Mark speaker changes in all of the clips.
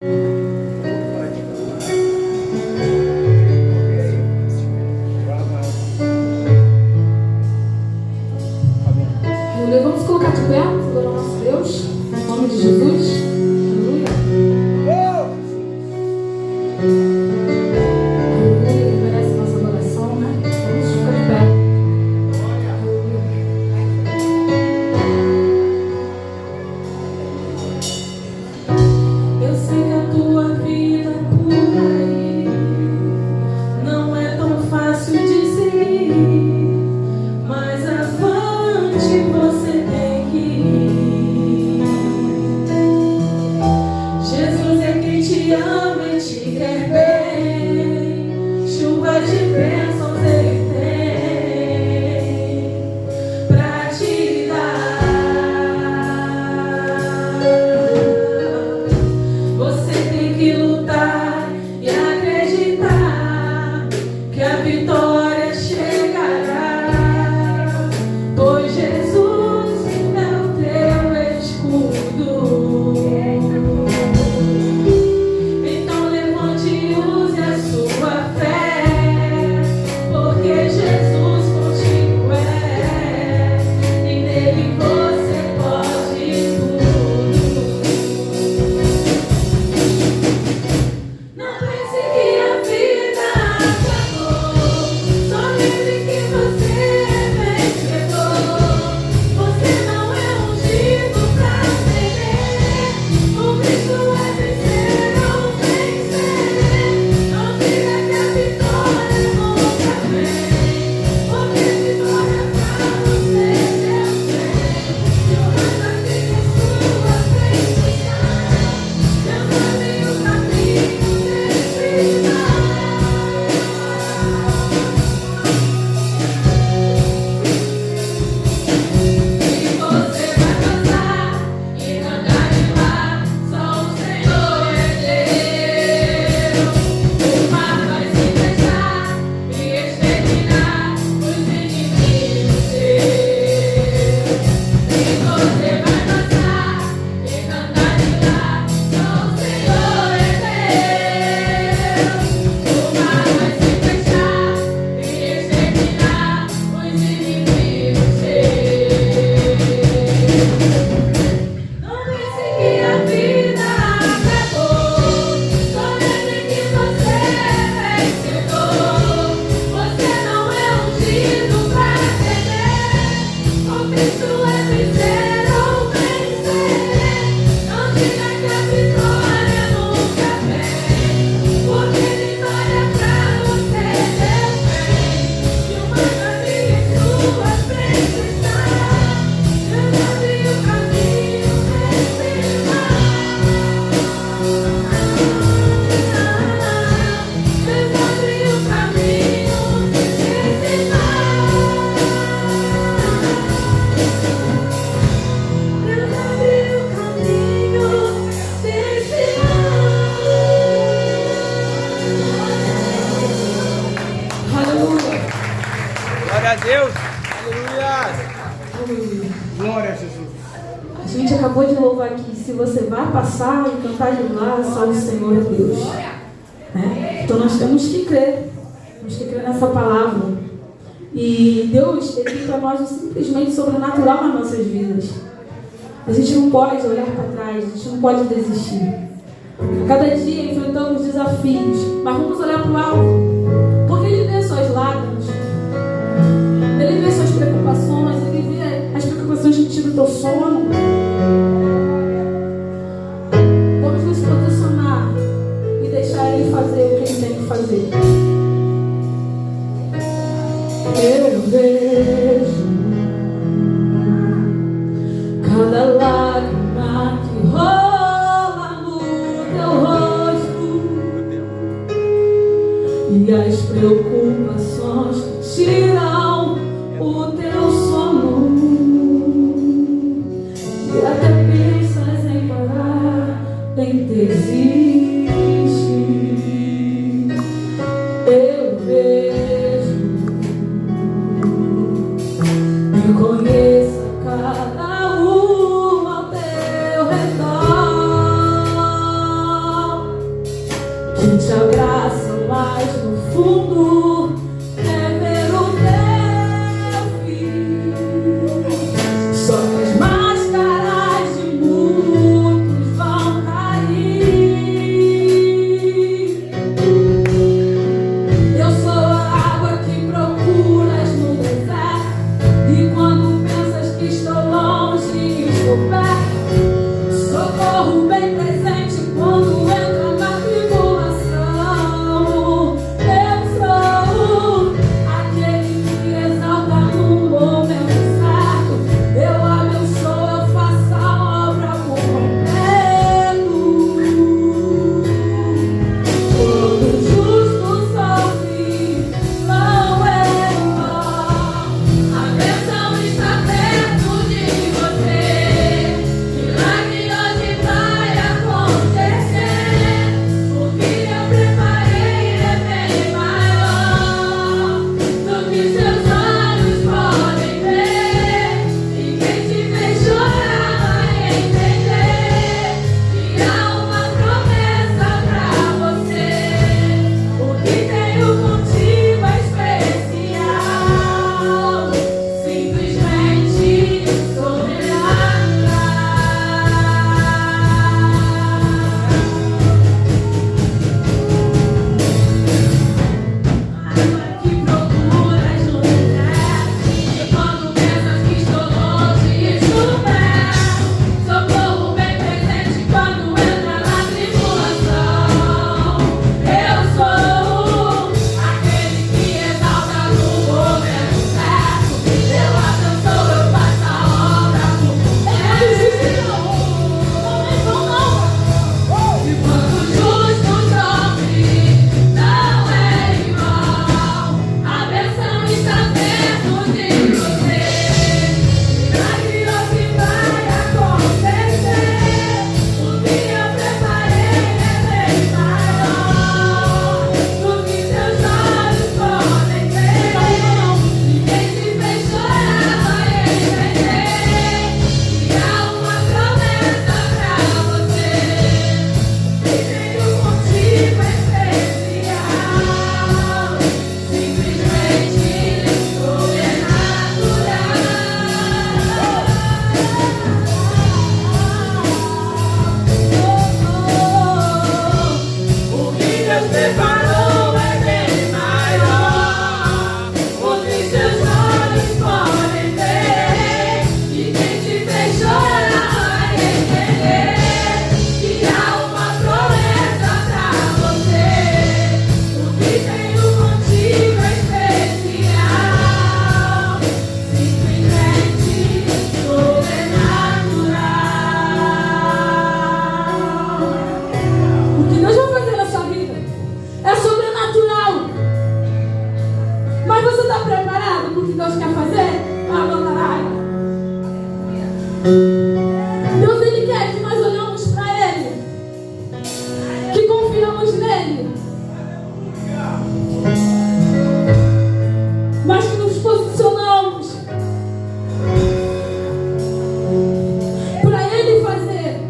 Speaker 1: Vamos colocar de pé, adorar o nosso Deus, em nome de Jesus. Passar e cantar de lá, só o Senhor é Deus. Né? Então nós temos que crer nessa palavra. E Deus, Ele tem para nós simplesmente sobrenatural nas nossas vidas. A gente não pode olhar para trás, a gente não pode desistir. A cada dia enfrentamos desafios, mas vamos olhar para o alto, porque Ele vê suas lágrimas, Ele vê suas preocupações, Ele vê as preocupações que tiram o teu sono. Ele fazer o que Ele tem que fazer. Eu vejo cada lágrima que rola no teu rosto e as preocupações que tiram o teu sono, e até pensas em parar, em desistir. Conheça cada uma ao teu redor. te abraço, mas no fundo é ver o teu filho. Só que as máscaras de muitos vão cair. Eu sou a água que procuras no deserto, e quando pensas que estou longe, estou perto. Socorro bem presente quando entra na tribulação. Eu sou aquele que exalta no momento certo. Eu abençoo, eu faço a obra por completo. Todo justo sofre, não é em vão. A bênção está perto de você. Milagre hoje vai acontecer. O que eu preparei é bem maior do que seus olhos podem ver. E quem te vê chorar vai entender que há uma promessa pra você. O que tenho contigo é especial, simplesmente sobrenatural. Água que procuras no deserto, e quando pensas que estou longe, estou perto. Socorro bem presente quando entra na tribulação. Eu sou aquele que exalta no momento certo. Eu abençoo, eu faço a obra por completo. E quando o justo sofre, não é em vão. A bênção está perto de você. Milagre hoje vai acontecer. O que eu preparei é bem maior do que seus olhos podem ver. E quem te fez chorar vai entender que há uma promessa pra você. Que tenho contigo é especial, simplesmente sobrenatural. O que Deus preparou é bem maior do que seus olhos podem ver. E quem te fez chorar vai entender que há uma promessa pra você. O que tenho contigo é especial, simplesmente sobrenatural. O que Deus vai fazer na sua vida é sobrenatural. Mas você está preparado para o que Deus quer fazer? Deus, Ele quer que nós olhamos para Ele, que confiamos nele, mas que nos posicionamos para Ele fazer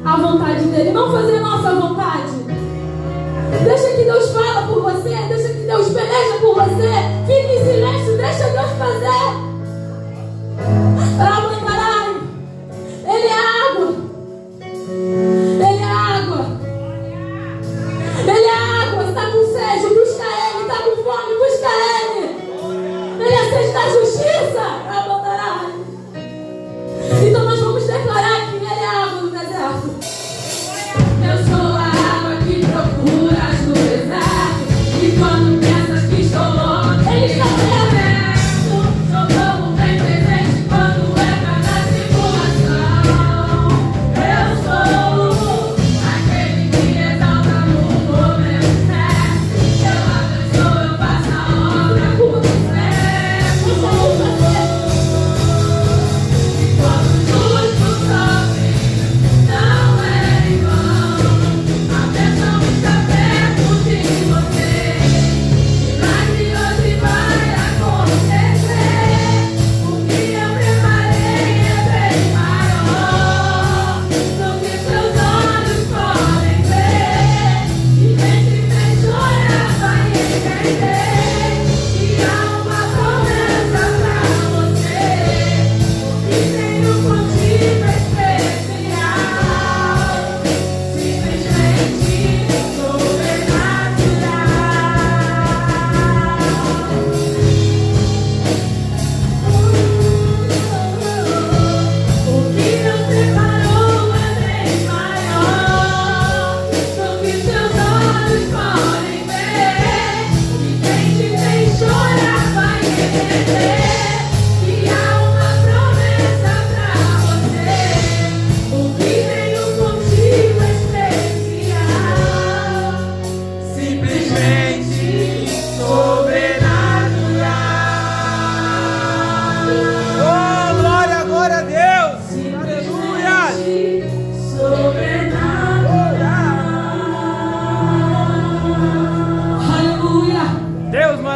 Speaker 1: a vontade dele, não fazer a nossa vontade. Deixa que Deus fala por você, deixa que Deus peleja por você. Fique em silêncio, deixa Deus fazer. Ele é água. Ele é água. Ele é água. Você está com sede, busca Ele. Está com fome, busca Ele.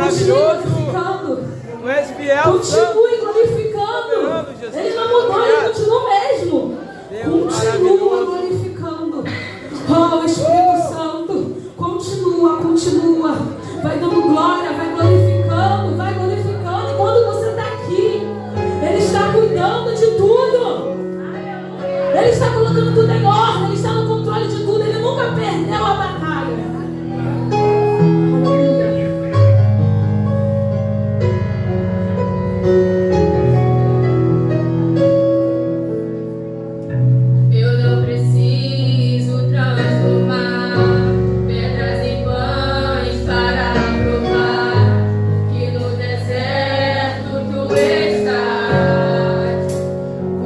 Speaker 2: maravilhoso. Tu és fiel,
Speaker 1: continue glorificando. Ele não mudou, ele continua mesmo. Continua glorificando. Oh, Espírito Santo, continua. Vai dando glória, vai glorificando. Quando você está aqui, Ele está cuidando de tudo. Ele está colocando tudo em ordem, Ele está no controle de tudo. Ele nunca perdeu a batalha.
Speaker 3: Eu não preciso transformar pedras em pães para provar que no deserto tu estás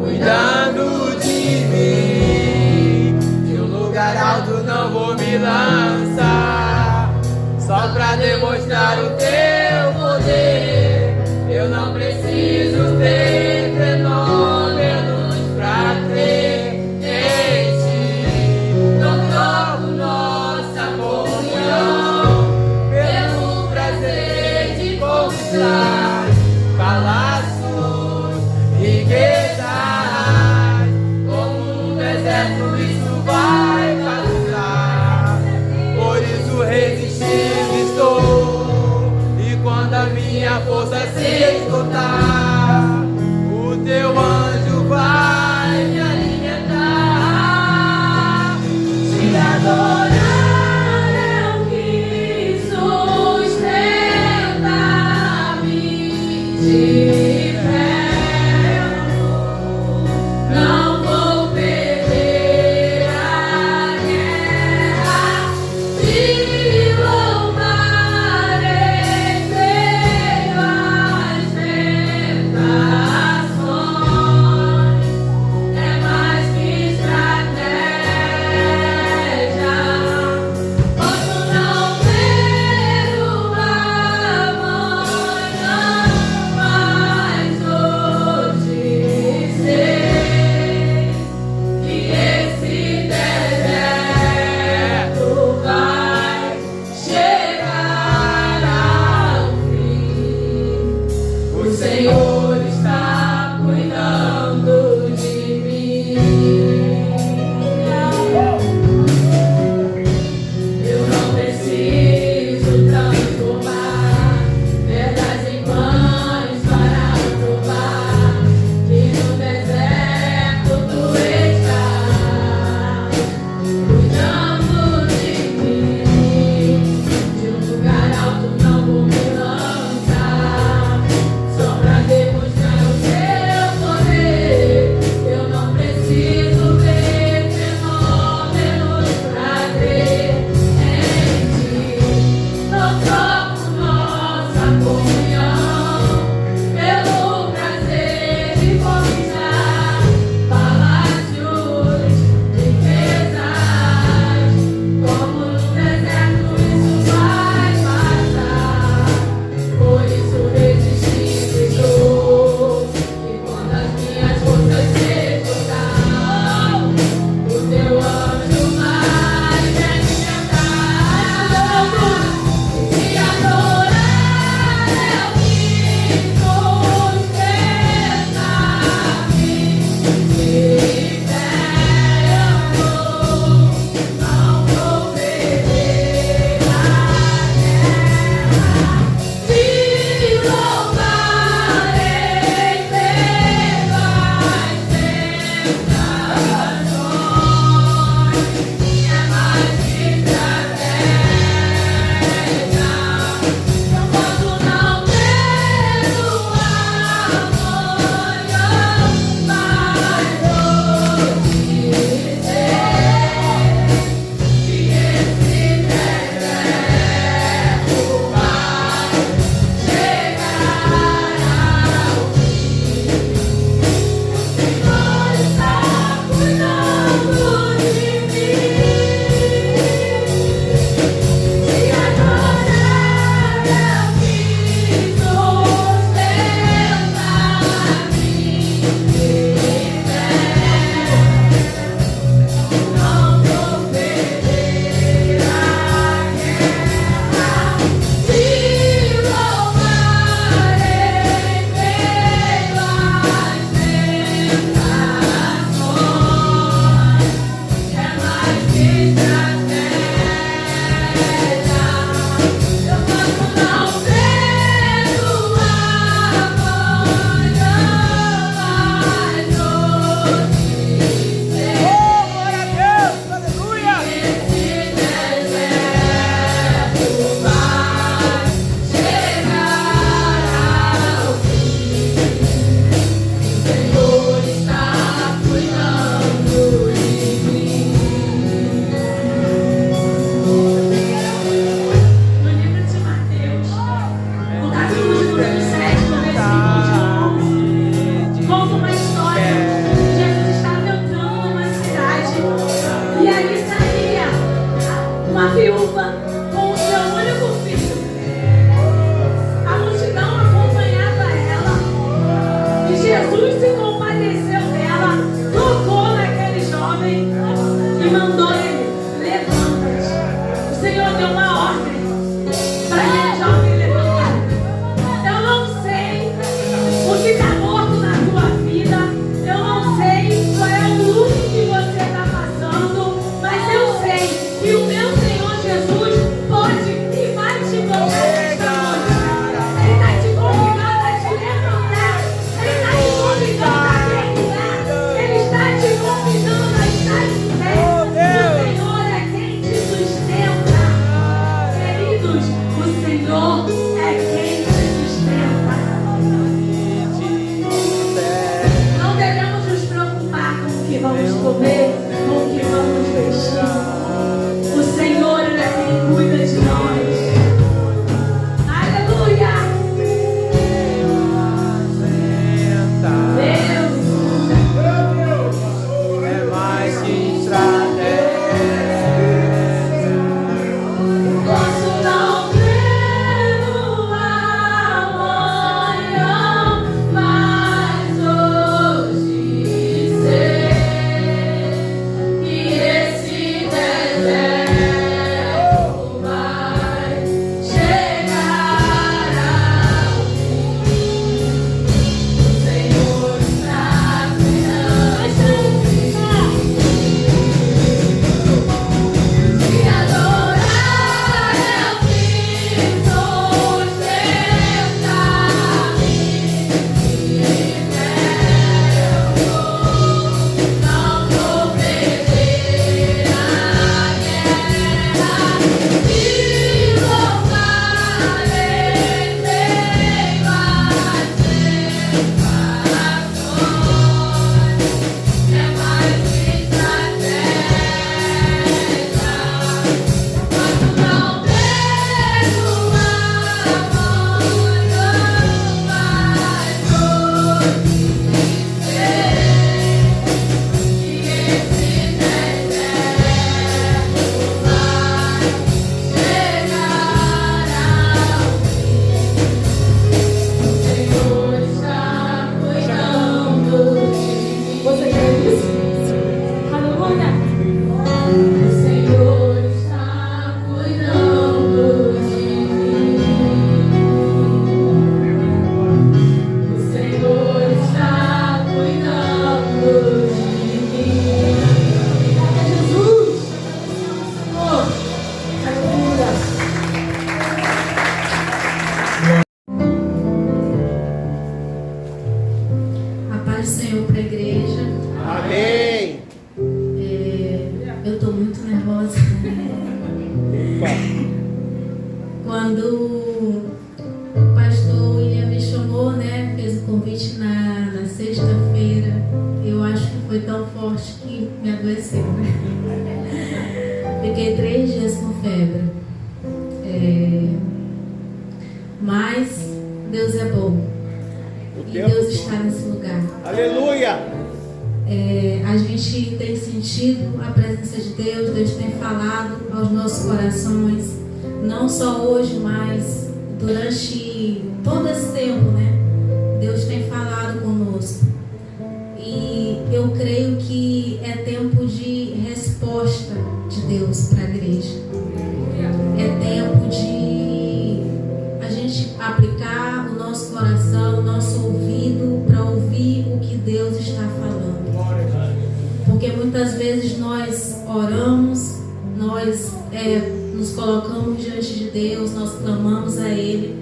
Speaker 2: cuidando de mim. De um lugar alto não vou me lançar, só pra demonstrar o teu poder. Eu não preciso ter fenômenos pra crer em ti. Não troco nossa comunhão pelo prazer de conquistar palácios, riquezas. Como no deserto isso vai causar. Por isso resistindo estou, e
Speaker 1: uma viúva com o seu único filho. A multidão acompanhava ela e Jesus se compadeceu dela, tocou naquele jovem e mandou ele: levanta-te. O Senhor deu uma ordem para aquele jovem levantar. Eu não sei o que está morto na tua vida, eu não sei qual é o luto que você está passando, mas eu sei que o meu Senhor Jesus pode e vai te colocar nesta noite. Ele está te convidando a te levantar, Ele está te convidando a guerrear, Ele está te convidando a estar em pé. O Senhor é quem te sustenta, queridos, o Senhor é quem te sustenta. Não devemos nos preocupar com o que vamos comer, com o que vamos vestir. O Senhor é quem cuida de nós. Aleluia! Deus
Speaker 2: é mais que estratégia.
Speaker 1: posso não ver no amanhã, mas hoje sei que esse deserto vai chegar ao fim. O Senhor está cuidando de mim. Se adorar é o que sustenta-me, e não vou perder a guerra. Se louvarei sem mais é mais que estratégia. Quando não vejo amanhã, mas hoje sei que esse deserto vai chegar ao fim. O Senhor está cuidando de mim. Você quer isso? Aleluia! O Senhor está cuidando de mim. O Senhor está cuidando de mim. Jesus! Senhor! Aleluia! A paz do Senhor para a igreja.
Speaker 2: Amém.
Speaker 1: Eu estou muito nervosa. Quando o pastor William me chamou, né, fez o convite na sexta-feira, eu acho que foi tão forte que me adoeceu, né? Fiquei 3 dias com febre. Mas Deus é bom. E Deus está nesse lugar.
Speaker 2: Aleluia.
Speaker 1: A gente tem sentido a presença de Deus, Deus tem falado aos nossos corações, não só hoje, mas durante todo esse tempo, né? Deus tem falado conosco. E eu creio que é tempo de resposta de Deus para a igreja. É tempo de a gente aplicar o nosso coração, o nosso ouvido para ouvir o que Deus está falando. Porque muitas vezes nós oramos, nós nos colocamos diante de Deus, nós clamamos a Ele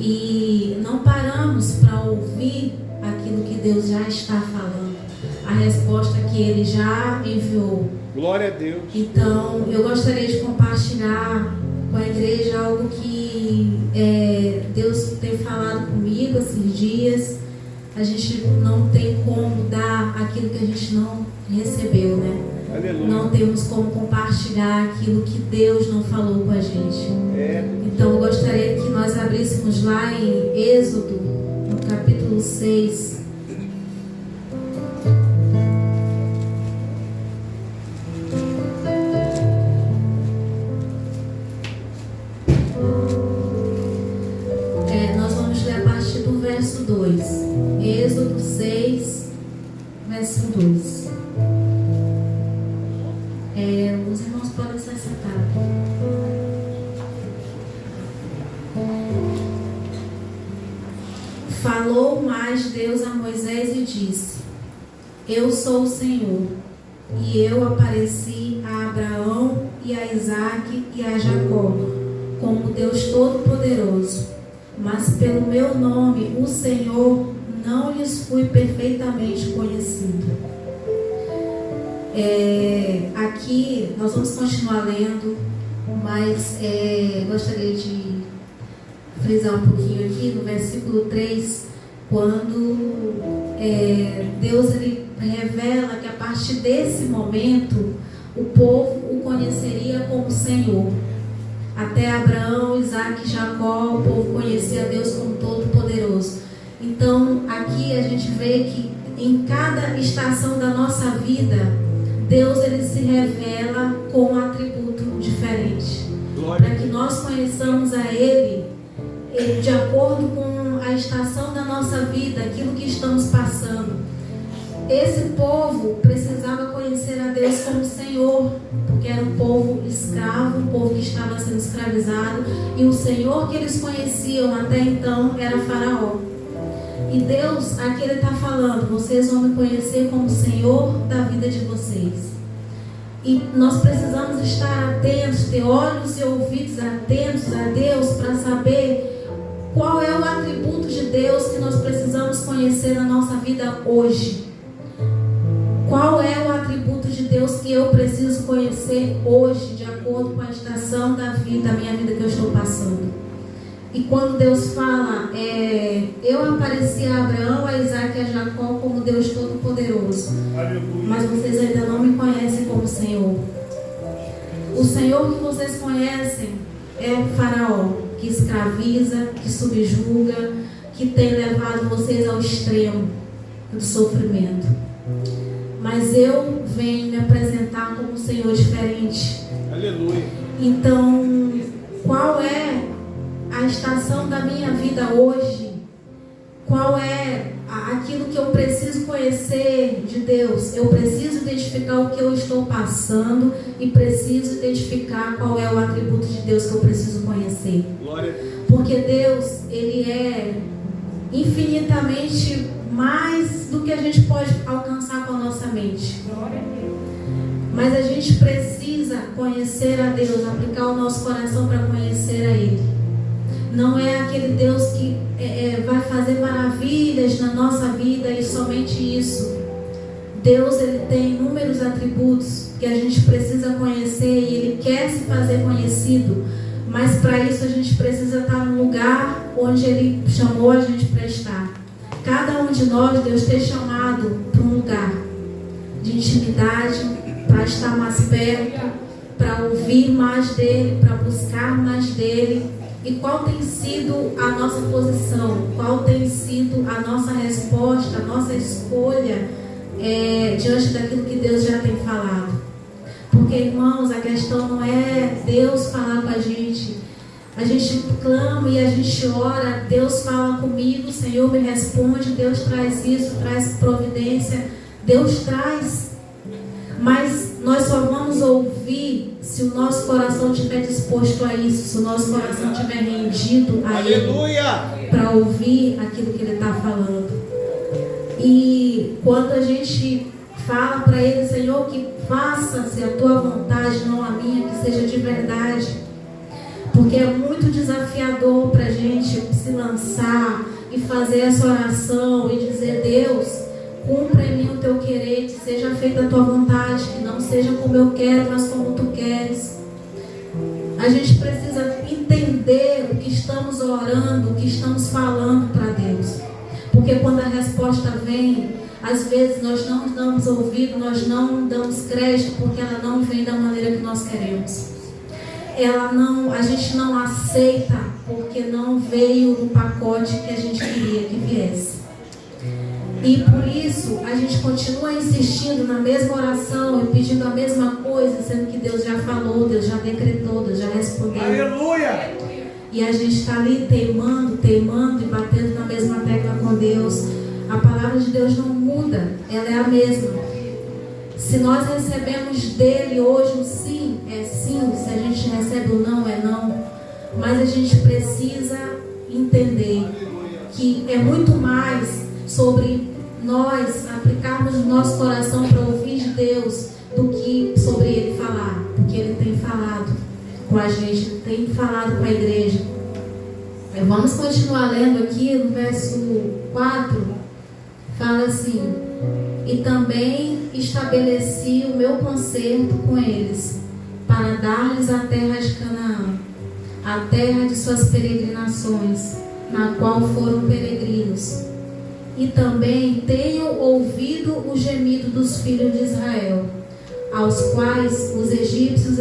Speaker 1: e não paramos para ouvir aquilo que Deus já está falando, a resposta que Ele já enviou.
Speaker 2: Glória a Deus.
Speaker 1: Então, eu gostaria de compartilhar com a igreja algo que Deus tem falado comigo esses dias. A gente não tem como dar aquilo que a gente não recebeu, né?
Speaker 2: Aleluia.
Speaker 1: Não temos como compartilhar aquilo que Deus não falou com a gente. Então eu gostaria que nós abríssemos lá em Êxodo, no capítulo 6.
Speaker 4: mais Deus a Moisés e disse: Eu sou o Senhor, e eu apareci a Abraão e a Isaque e a Jacó como Deus Todo-Poderoso, mas pelo meu nome, o Senhor, não lhes fui perfeitamente conhecido. Aqui nós vamos continuar lendo, mas gostaria de frisar um pouquinho aqui no versículo 3, quando Deus ele revela que a partir desse momento o povo o conheceria como Senhor. Até Abraão, Isaque e Jacó, o povo conhecia Deus como Todo-Poderoso. Então aqui a gente vê que em cada estação da nossa vida, Deus ele se revela com um atributo diferente, para que nós conheçamos a Ele de acordo com a estação da nossa vida, aquilo que estamos passando. Esse povo precisava conhecer a Deus como Senhor, porque era um povo escravo, um povo que estava sendo escravizado, e o Senhor que eles conheciam até então era Faraó. E Deus, aqui Ele está falando: vocês vão me conhecer como Senhor da vida de vocês. E nós precisamos estar atentos, ter olhos e ouvidos atentos a Deus, para saber qual é o atributo de Deus que nós precisamos conhecer na nossa vida hoje. Qual é o atributo de Deus que eu preciso conhecer hoje, de acordo com a estação da minha vida que eu estou passando. E quando Deus fala, eu apareci a Abraão, a Isaque e a Jacó como Deus Todo-Poderoso, mas vocês ainda não me conhecem como Senhor. O Senhor que vocês conhecem é o Faraó, que escraviza, que subjuga, que tem levado vocês ao extremo do sofrimento. Mas eu venho me apresentar como um Senhor diferente.
Speaker 5: Aleluia.
Speaker 4: Então, qual é a estação da minha vida hoje? Qual é aquilo que eu preciso conhecer de Deus? Eu preciso identificar o que eu estou passando e preciso identificar qual é o atributo de Deus que eu preciso conhecer.
Speaker 5: Glória.
Speaker 4: Porque Deus, Ele é infinitamente mais do que a gente pode alcançar com a nossa mente. Mas a gente precisa conhecer a Deus, aplicar o nosso coração para conhecer a Ele. Não é aquele Deus que vai fazer maravilhas na nossa vida e somente isso. Deus, Ele tem inúmeros atributos que a gente precisa conhecer e Ele quer se fazer conhecido. Mas para isso a gente precisa estar no lugar onde Ele chamou a gente para estar. Cada um de nós, Deus tem chamado para um lugar de intimidade, para estar mais perto, para ouvir mais dEle, para buscar mais dEle. E qual tem sido a nossa posição? Qual tem sido a nossa resposta, a nossa escolha diante daquilo que Deus já tem falado? Porque, irmãos, a questão não é Deus falar com a gente. A gente clama e a gente ora, Deus fala comigo, o Senhor me responde, Deus traz isso, traz providência, Deus traz. Mas nós só vamos ouvir se o nosso coração estiver disposto a isso, se o nosso coração estiver rendido a Ele, para ouvir aquilo que Ele está falando. E quando a gente fala para Ele, Senhor, que faça-se a Tua vontade, não a minha, que seja de verdade. Porque é muito desafiador para a gente se lançar e fazer essa oração e dizer: Deus, cumpra em mim o Teu querer, que seja feita a Tua vontade, que não seja como eu quero, mas como Tu queres. A gente precisa entender o que estamos orando, o que estamos falando para Deus. Porque quando a resposta vem, às vezes nós não damos ouvido, nós não damos crédito, porque ela não vem da maneira que nós queremos. A gente não aceita porque não veio no pacote que a gente queria que viesse. E por isso a gente continua insistindo na mesma oração e pedindo a mesma coisa, sendo que Deus já falou, Deus já decretou, Deus já respondeu.
Speaker 5: Aleluia!
Speaker 4: E a gente está ali teimando e batendo na mesma tecla com Deus. A palavra de Deus não muda, ela é a mesma. Se nós recebemos dele hoje o sim, é sim. Se a gente recebe o não, é não. Mas a gente precisa entender que é muito mais sobre nós aplicarmos o nosso coração para ouvir de Deus do que sobre Ele falar, porque Ele tem falado com a gente, tem falado com a igreja. Vamos continuar lendo aqui no verso 4, fala assim: e também estabeleci o meu concerto com eles, para dar-lhes a terra de Canaã, a terra de suas peregrinações, na qual foram peregrinos. E também tenho ouvido o gemido dos filhos de Israel, aos quais os egípcios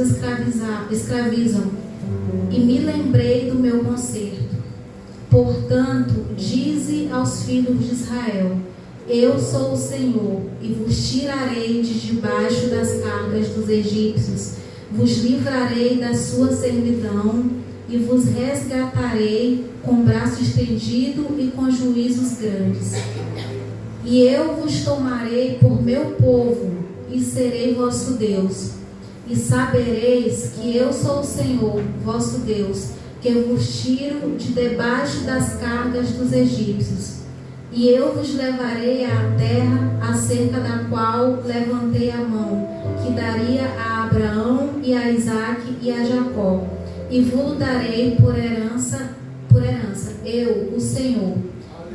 Speaker 4: escravizam, e me lembrei do meu concerto. Portanto, dize aos filhos de Israel: eu sou o Senhor, e vos tirarei de debaixo das cargas dos egípcios, vos livrarei da sua servidão, e vos resgatarei com braço estendido e com juízos grandes. E eu vos tomarei por meu povo, e serei vosso Deus. E sabereis que eu sou o Senhor, vosso Deus, que vos tiro de debaixo das cargas dos egípcios. E eu vos levarei à terra acerca da qual levantei a mão, que daria a Abraão e a Isaque e a Jacó, e vos darei por herança, eu, o Senhor.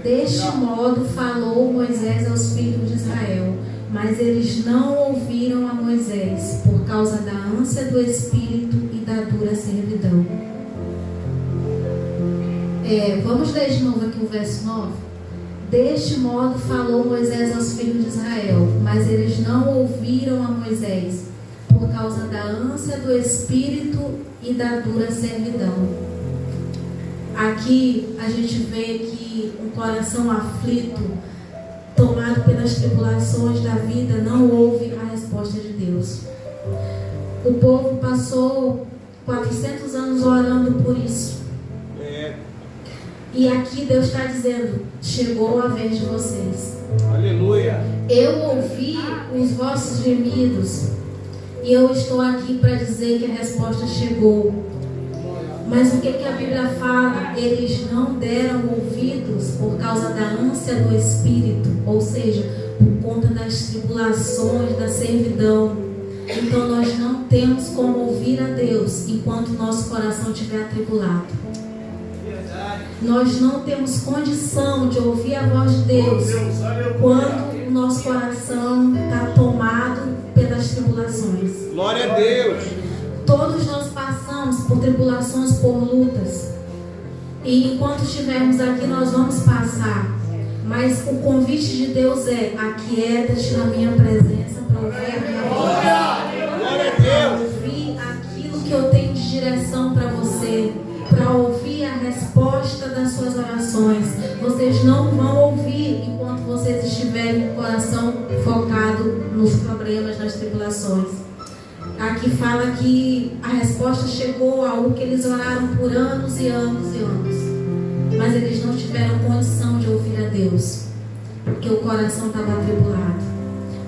Speaker 4: Deste modo falou Moisés aos filhos de Israel, mas eles não ouviram a Moisés, por causa da ânsia do espírito e da dura servidão. Vamos ler de novo aqui o verso 9. Deste modo falou Moisés aos filhos de Israel, mas eles não ouviram a Moisés, por causa da ânsia do espírito e da dura servidão. Aqui a gente vê que um coração aflito, tomado pelas tribulações da vida, não ouve a resposta de Deus. O povo passou 400 anos orando por isso. E aqui Deus está dizendo: chegou a vez de vocês.
Speaker 5: Aleluia.
Speaker 4: Eu ouvi os vossos gemidos, e eu estou aqui para dizer que a resposta chegou. Mas o que a Bíblia fala? Eles não deram ouvidos por causa da ânsia do Espírito, ou seja, por conta das tribulações, da servidão. Então nós não temos como ouvir a Deus enquanto nosso coração estiver atribulado. Nós não temos condição de ouvir a voz de Deus quando o nosso coração está tomado pelas tribulações.
Speaker 5: Glória a Deus.
Speaker 4: Todos nós passamos por tribulações, por lutas. E enquanto estivermos aqui, nós vamos passar. Mas o convite de Deus é: aquieta-te na minha presença para ouvir a minha voz.
Speaker 5: Glória a Deus.
Speaker 4: Ouvir aquilo que eu tenho de direção para você, para ouvir a resposta das suas orações. Vocês não vão ouvir enquanto vocês estiverem com o coração focado nos problemas, nas tribulações. Aqui fala que a resposta chegou a algo que eles oraram por anos e anos e anos, mas eles não tiveram condição de ouvir a Deus, porque o coração estava atribulado,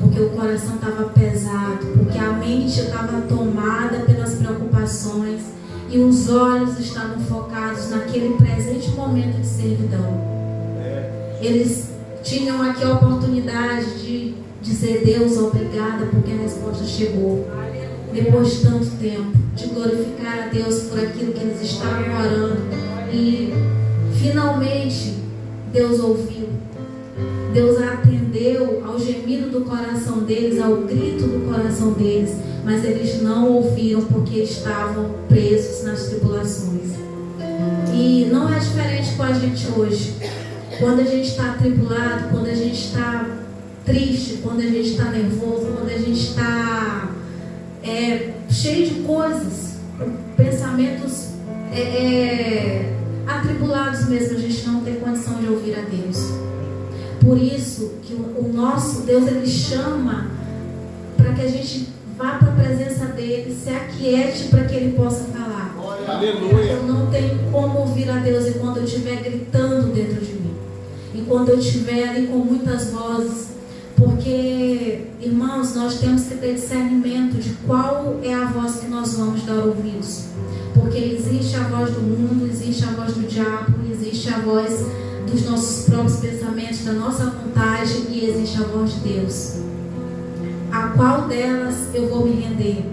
Speaker 4: porque o coração estava pesado, porque a mente estava tomada pelas preocupações e os olhos estavam focados naquele presente momento de servidão. Eles tinham aqui a oportunidade de dizer: Deus, obrigada, porque a resposta chegou. Depois de tanto tempo, de glorificar a Deus por aquilo que eles estavam orando. E finalmente Deus ouviu. Deus atendeu ao gemido do coração deles, ao grito do coração deles, mas eles não ouviram porque estavam presos nas tribulações. E não é diferente com a gente hoje. Quando a gente está atribulado, quando a gente está triste, quando a gente está nervoso, quando a gente está cheio de coisas, pensamentos atribulados mesmo, a gente não tem condição de ouvir a Deus. Por isso que o nosso Deus, Ele chama para que a gente vá para a presença dEle, se aquiete para que Ele possa falar.
Speaker 5: Aleluia.
Speaker 4: Eu não tenho como ouvir a Deus enquanto eu estiver gritando dentro de mim, enquanto eu estiver ali com muitas vozes. Porque, irmãos, nós temos que ter discernimento de qual é a voz que nós vamos dar ouvidos. Porque existe a voz do mundo, existe a voz do diabo, existe a voz dos nossos próprios pensamentos, da nossa vontade, e existe a voz de Deus. A qual delas eu vou me render?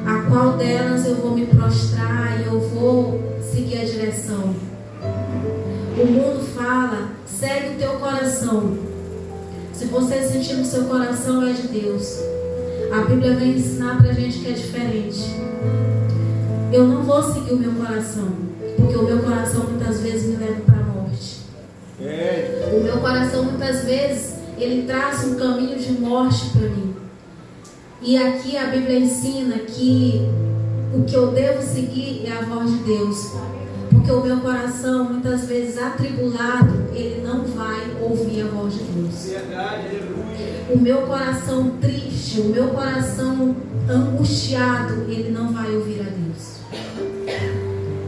Speaker 4: A qual delas eu vou me prostrar e eu vou seguir a direção? O mundo fala, segue o teu coração. Se você sentir no seu coração, é de Deus. A Bíblia vem ensinar pra gente que é diferente. Eu não vou seguir o meu coração, porque o meu coração muitas vezes me leva para a morte. O meu coração muitas vezes, ele traça um caminho de morte para mim. E aqui a Bíblia ensina que o que eu devo seguir é a voz de Deus. Porque o meu coração, muitas vezes atribulado, ele não vai ouvir a voz de Deus. O meu coração triste, o meu coração angustiado, ele não vai ouvir a Deus.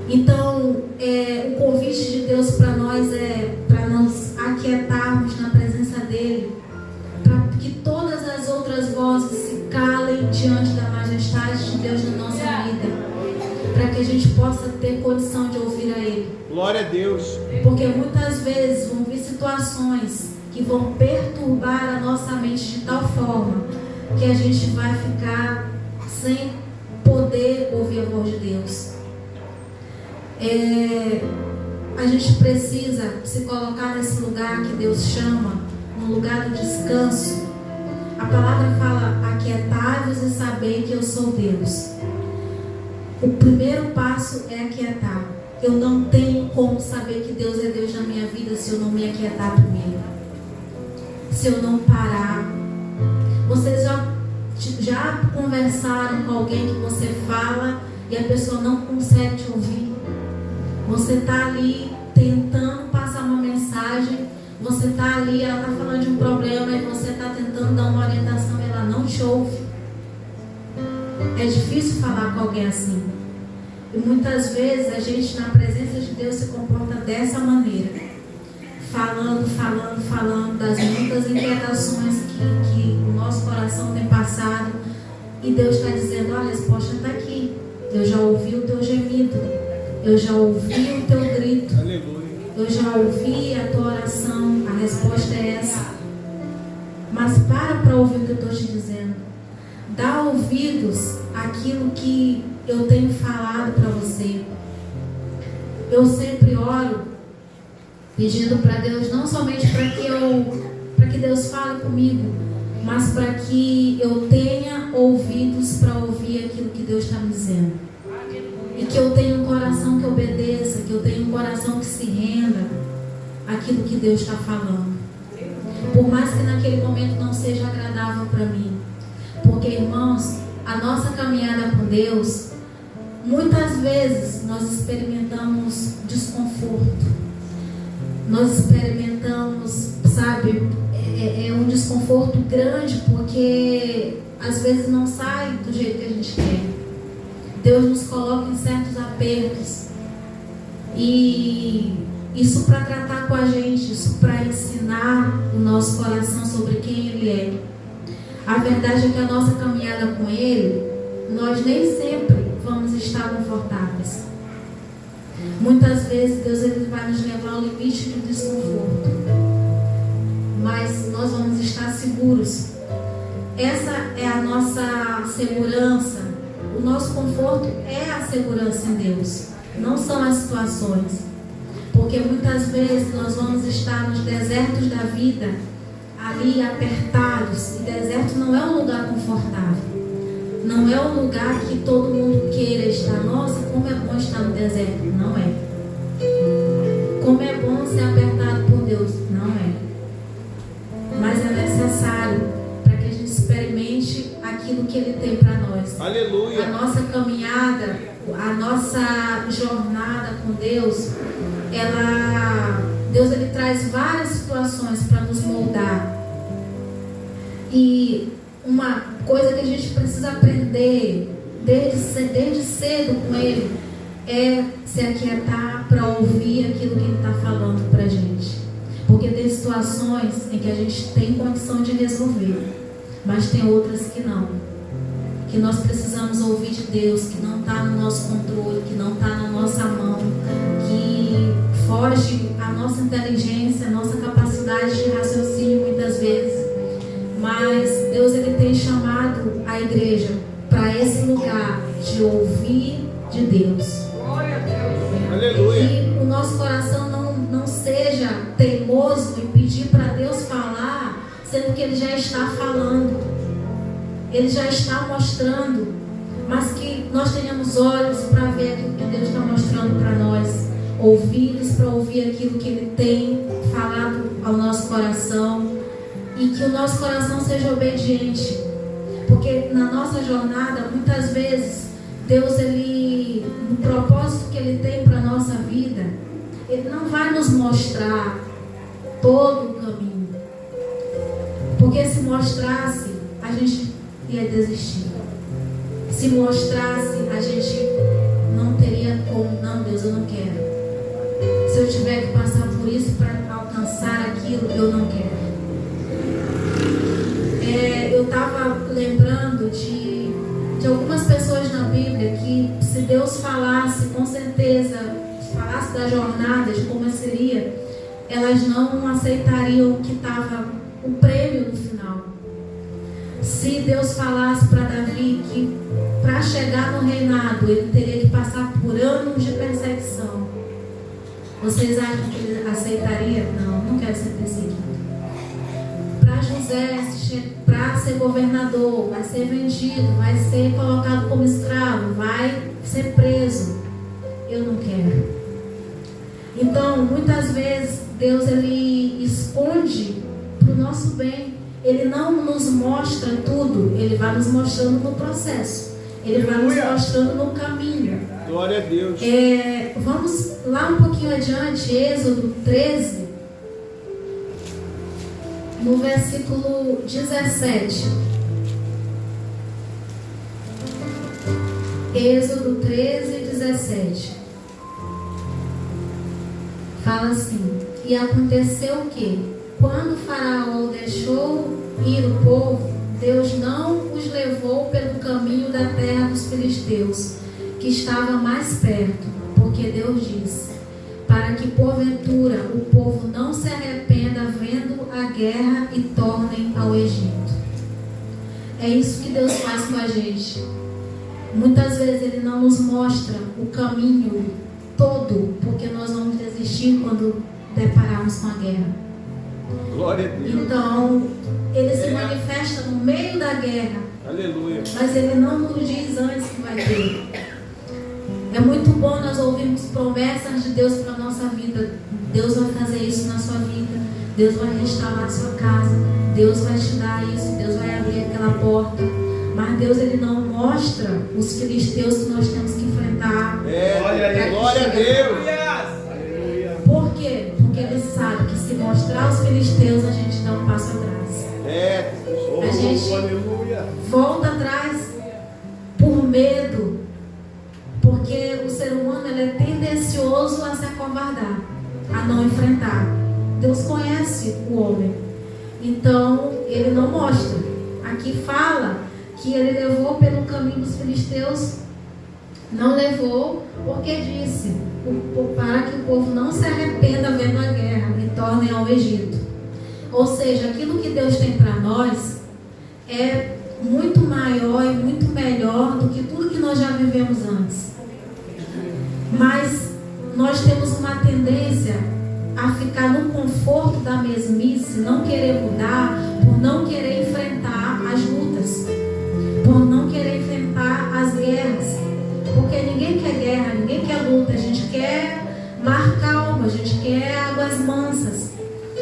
Speaker 4: Então, o convite de Deus para nós é para nós aquietarmos na presença dele, para que todas as outras vozes se calem diante da majestade de Deus na nossa vida, para que a gente possa ter condição de ouvir a ele.
Speaker 5: Glória a Deus.
Speaker 4: Porque muitas vezes vão vir situações que vão perturbar a nossa mente de tal forma que a gente vai ficar sem poder ouvir a voz de Deus. A gente precisa se colocar nesse lugar que Deus chama, no lugar do descanso. A palavra fala: aquietai-vos e sabei que eu sou Deus. O primeiro passo é aquietar. Eu não tenho como saber que Deus é Deus na minha vida se eu não me aquietar primeiro, se eu não parar. Vocês já conversaram com alguém que você fala e a pessoa não consegue te ouvir? Você está ali tentando passar uma mensagem, você está ali, ela está falando de um problema e você está tentando dar uma orientação e ela não te ouve. É difícil falar com alguém assim. E muitas vezes a gente, na presença de Deus, se comporta dessa maneira, falando das muitas inquietações que o nosso coração tem passado, e Deus está dizendo: olha, a resposta está aqui. Eu já ouvi o teu gemido, eu já ouvi o teu grito,
Speaker 5: Aleluia.
Speaker 4: eu já ouvi a tua oração. A resposta é essa. Mas para ouvir o que eu estou te dizendo. Dá ouvidos àquilo que eu tenho falado para você. Eu sempre oro pedindo para Deus, não somente para que Deus fale comigo, mas para que eu tenha ouvidos para ouvir aquilo que Deus está me dizendo. E que eu tenha um coração que obedeça, que eu tenha um coração que se renda àquilo que Deus está falando. Por mais que naquele momento não seja agradável para mim. Porque, irmãos, a nossa caminhada com Deus, muitas vezes nós experimentamos desconforto. Nós experimentamos, sabe, é um desconforto grande, porque às vezes não sai do jeito que a gente quer. Deus nos coloca em certos apertos. E isso para tratar com a gente, isso para ensinar o nosso coração sobre quem Ele é. A verdade é que a nossa caminhada com Ele, nós nem sempre vamos estar confortáveis. Muitas vezes Deus ele vai nos levar ao limite do desconforto, mas nós vamos estar seguros. Essa é a nossa segurança. O nosso conforto é a segurança em Deus, não são as situações. Porque muitas vezes nós vamos estar nos desertos da vida, ali apertados. E deserto não é um lugar confortável. Não é um lugar que todo mundo queira estar. Nossa, como é bom estar no deserto. Não é. Como é bom ser apertado por Deus. Não é. Mas é necessário para que a gente experimente aquilo que Ele tem para nós.
Speaker 5: Aleluia.
Speaker 4: A nossa caminhada, a nossa jornada com Deus, Deus ele traz várias situações para nos moldar. E uma coisa que a gente precisa aprender desde cedo com Ele é se aquietar para ouvir aquilo que Ele está falando para a gente. Porque tem situações em que a gente tem condição de resolver, mas tem outras que não. Que nós precisamos ouvir de Deus, que não está no nosso controle, que não está na nossa mão, que foge a a nossa inteligência, a nossa capacidade de raciocínio muitas vezes. Mas Deus ele tem chamado a igreja para esse lugar de ouvir de Deus.
Speaker 5: Aleluia.
Speaker 4: Que o nosso coração não seja teimoso em pedir para Deus falar, sendo que Ele já está falando, Ele já está mostrando, mas que nós tenhamos olhos para ver aquilo que Deus está mostrando para nós, ouvidos para ouvir aquilo que Ele tem falado ao nosso coração, e que o nosso coração seja obediente, porque na nossa jornada, muitas vezes, Deus, Ele, no propósito que Ele tem para a nossa vida, Ele não vai nos mostrar todo o caminho, porque se mostrasse, a gente ia desistir. Se mostrasse, a gente não teria como, não, Deus, eu não quero. Se eu tiver que passar por isso para alcançar aquilo, eu não quero. Eu estava lembrando de algumas pessoas na Bíblia que, se Deus falasse, com certeza, falasse da jornada, de como seria, elas não aceitariam o que estava o prêmio no final. Se Deus falasse para Davi que para chegar no reinado ele teria que passar por anos de perseguição, vocês acham que ele aceitaria? Não quero ser perseguido. Para José, para ser governador, vai ser vendido, vai ser colocado como escravo, vai ser preso. Eu não quero. Então, muitas vezes, Deus ele esconde para o nosso bem. Ele não nos mostra tudo, Ele vai nos mostrando no processo. Ele vai nos mostrando no caminho.
Speaker 5: Glória a Deus.
Speaker 4: Vamos lá um pouquinho adiante, Êxodo 13. No versículo 17. Êxodo 13, 17. Fala assim: e aconteceu que, quando Faraó deixou ir o povo, Deus não os levou pelo caminho da terra dos filisteus, que estava mais perto, porque Deus disse: para que porventura o povo não se arrependa vendo a guerra e tornem ao Egito. É isso que Deus faz com a gente. Muitas vezes Ele não nos mostra o caminho todo, porque nós vamos desistir quando depararmos com a guerra.
Speaker 5: Glória a Deus.
Speaker 4: Então, Ele se manifesta no meio da guerra.
Speaker 5: Aleluia.
Speaker 4: Mas Ele não nos diz antes que vai ter. É muito bom nós ouvirmos promessas de Deus para a nossa vida. Deus vai fazer isso na sua vida. Deus vai restaurar a sua casa. Deus vai te dar isso. Deus vai abrir aquela porta. Mas Deus ele não mostra os filisteus que nós temos que enfrentar.
Speaker 5: Glória a Deus.
Speaker 4: Por quê? Porque Ele sabe que se mostrar os filisteus, a gente dá um passo atrás. A gente volta atrás por medo. Porque o ser humano ele é tendencioso a se acovardar, a não enfrentar. Deus conhece o homem, então Ele não mostra. Aqui fala que Ele levou pelo caminho dos filisteus, não levou, porque disse: para que o povo não se arrependa vendo a guerra e tornem ao Egito. Ou seja, aquilo que Deus tem para nós é muito maior e muito melhor do que tudo que nós já vivemos antes. Mas nós temos uma tendência a ficar no conforto da mesmice, não querer mudar, por não querer enfrentar as lutas, por não querer enfrentar as guerras. Porque ninguém quer guerra, ninguém quer luta, a gente quer mar calmo, a gente quer águas mansas.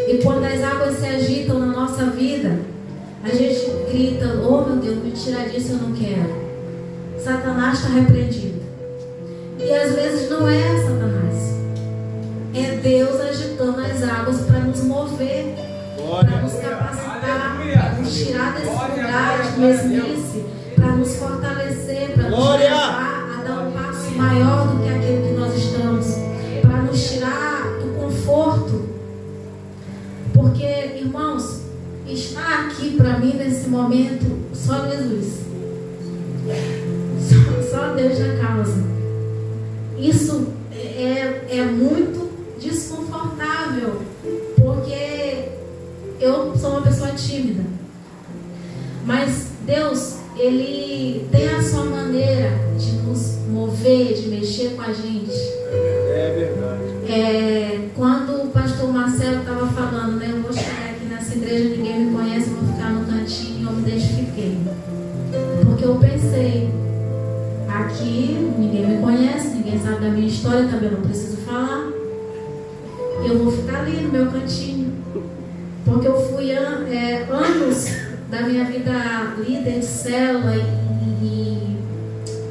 Speaker 4: E quando as águas se agitam na nossa vida, a gente grita: oh meu Deus, me tira disso, eu não quero. Satanás está repreendido. E às vezes não é Satanás, é Deus agitando as águas para nos mover, para nos capacitar, para nos tirar desse lugar de mesmice, para nos fortalecer, para nos levar a dar um passo maior do que aquele que nós estamos, para nos tirar do conforto. Porque, irmãos, está aqui para mim nesse momento só Jesus, só Deus da causa. Isso é muito desconfortável. ele tem a sua maneira de nos mover, de mexer com a gente.
Speaker 5: É verdade.
Speaker 4: Quando o pastor Marcelo estava falando, né, eu vou chegar aqui nessa igreja, ninguém me conhece, eu vou ficar no cantinho, eu me identifiquei. Porque eu pensei, aqui ninguém me conhece, ninguém sabe da minha história, também não preciso falar. Eu vou ficar ali no meu cantinho. Porque eu fui anos da minha vida líder de célula e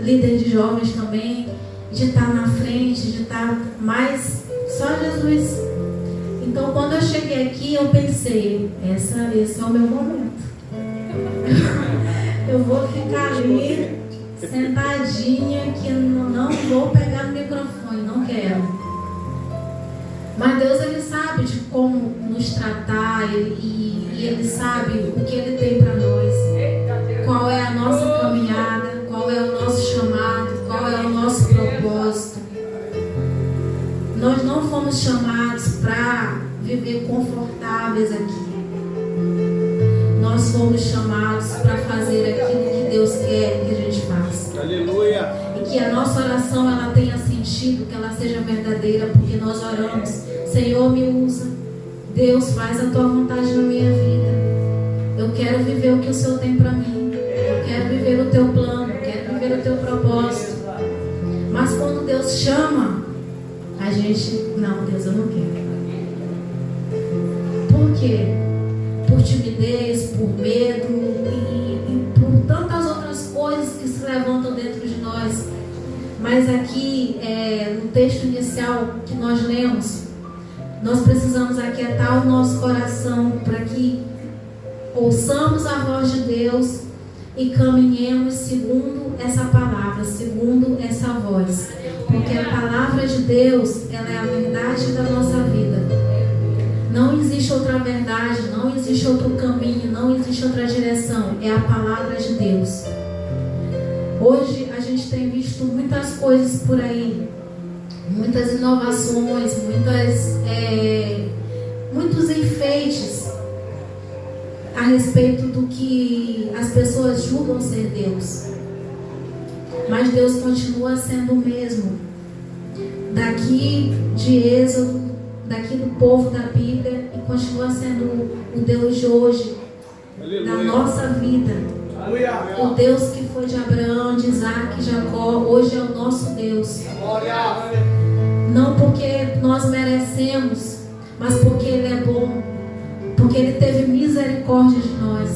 Speaker 4: líder de jovens também, de estar na frente, de estar mais só Jesus. Então quando eu cheguei aqui eu pensei, esse é o meu momento. Eu vou ficar ali sentadinha que não vou pegar no microfone, não quero. Mas Deus, Ele sabe de como nos tratar e Ele sabe o que Ele tem para nós. Qual é a nossa caminhada, qual é o nosso chamado, qual é o nosso propósito. Nós não fomos chamados para viver confortáveis aqui. Nós fomos chamados para fazer aquilo que Deus quer que a gente faça.
Speaker 5: Aleluia.
Speaker 4: E que a nossa oração ela tenha sentido, que ela seja verdadeira, porque nós oramos, Senhor, me usa. Deus, faz a tua vontade na minha vida. Eu quero viver o que o Senhor tem para mim. Eu quero viver o teu plano, eu quero viver o teu propósito. Mas quando Deus chama, a gente, não, Deus, eu não quero. Por quê? Por timidez, por medo e por tantas outras coisas que se levantam dentro de nós. Mas aqui, no texto inicial que nós lemos, nós precisamos aquietar o nosso coração para que ouçamos a voz de Deus e caminhemos segundo essa palavra, segundo essa voz. Porque a palavra de Deus, ela é a verdade da nossa vida. Não existe outra verdade, não existe outro caminho, não existe outra direção. É a palavra de Deus. Hoje a gente tem visto muitas coisas por aí, muitas inovações, muitos enfeites a respeito do que as pessoas julgam ser Deus. Mas Deus continua sendo o mesmo. Daqui de Êxodo, daqui do povo da Bíblia, e continua sendo o Deus de hoje, da nossa vida. O Deus que foi de Abraão, de Isaac, de Jacó, hoje é o nosso Deus. Não porque nós merecemos, mas porque Ele é bom, porque Ele teve misericórdia de nós